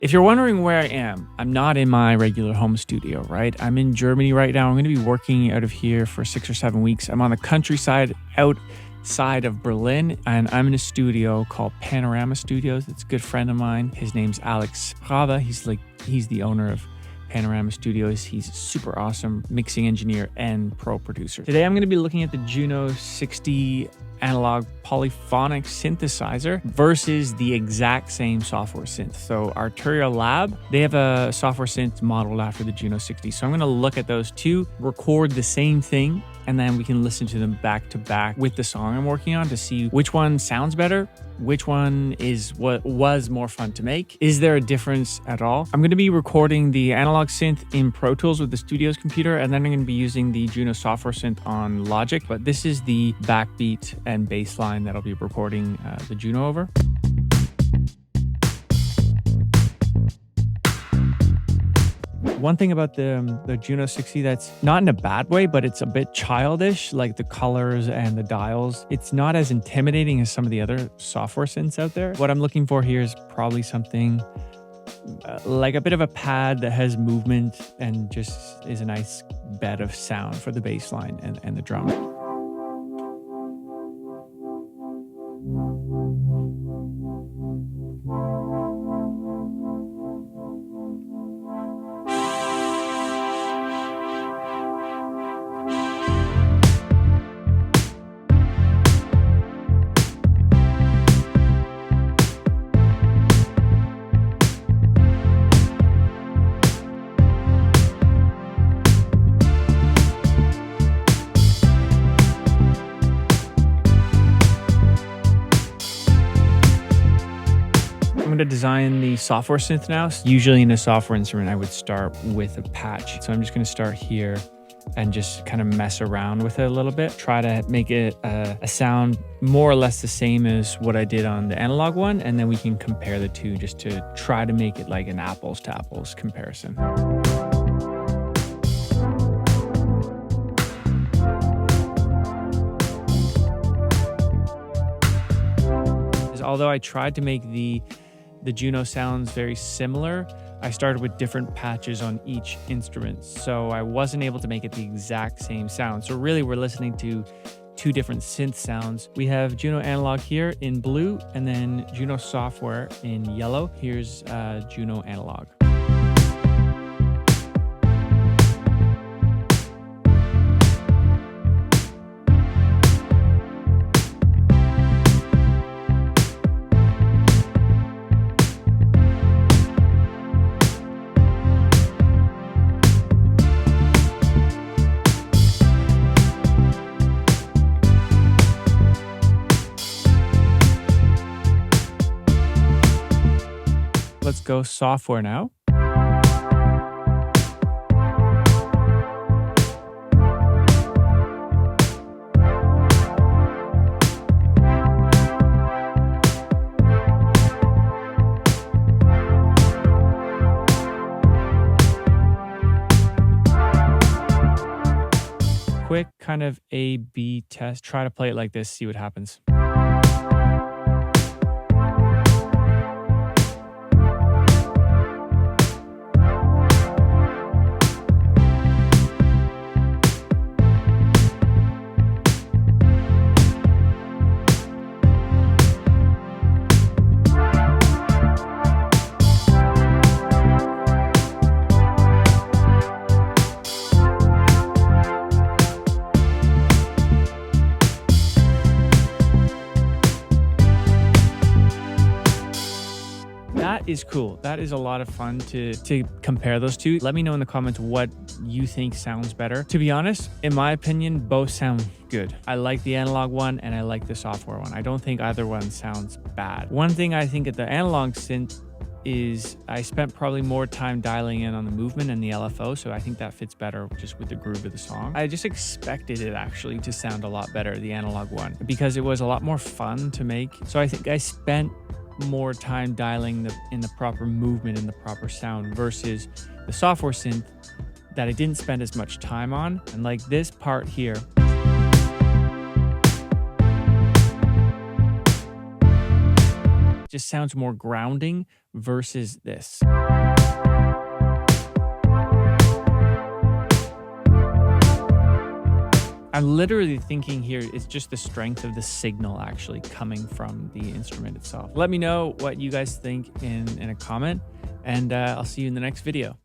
If you're wondering where I am, I'm not in my regular home studio, right? I'm in Germany right now. I'm going to be working out of here for 6 or 7 weeks. I'm on the countryside outside of Berlin, and I'm in a studio called Panorama Studios. It's a good friend of mine. His name's Alex Rava. He's the owner of Panorama Studios. He's super awesome mixing engineer and pro producer. Today I'm going to be looking at the Juno 60 analog polyphonic synthesizer versus the exact same software synth. So Arturia Lab, they have a software synth modeled after the Juno 60. So I'm going to look at those two, record the same thing, and then we can listen to them back to back with the song I'm working on to see which one sounds better, which one is what was more fun to make. Is there a difference at all? I'm going to be recording the analog synth in Pro Tools with the studio's computer, and then I'm going to be using the Juno software synth on Logic. But this is the backbeat and bass line that I'll be recording the Juno over. One thing about the Juno 60 that's not in a bad way, but it's a bit childish, like the colors and the dials. It's not as intimidating as some of the other software synths out there. What I'm looking for here is probably something like a bit of a pad that has movement and just is a nice bed of sound for the bass line and the drum. I'm going to design the software synth now. Usually in a software instrument, I would start with a patch. So I'm just going to start here and just kind of mess around with it a little bit. Try to make it a sound more or less the same as what I did on the analog one. And then we can compare the two just to try to make it like an apples to apples comparison. Although I tried to make the Juno sounds very similar, I started with different patches on each instrument. So I wasn't able to make it the exact same sound. So really we're listening to two different synth sounds. We have Juno analog here in blue and then Juno software in yellow. Here's Juno analog. Let's go software now. Quick kind of A/B test. Try to play it like this, see what happens. That is cool. That is a lot of fun to compare those two. Let me know in the comments what you think sounds better. To be honest, in my opinion, both sound good. I like the analog one and I like the software one. I don't think either one sounds bad. One thing I think at the analog synth is I spent probably more time dialing in on the movement and the LFO, so I think that fits better just with the groove of the song. I just expected it actually to sound a lot better, the analog one, because it was a lot more fun to make. So I think I spent more time dialing in the proper movement and the proper sound versus the software synth that I didn't spend as much time on. And like this part here, just sounds more grounding versus this. I'm literally thinking here it's just the strength of the signal actually coming from the instrument itself. Let me know what you guys think in a comment, and I'll see you in the next video.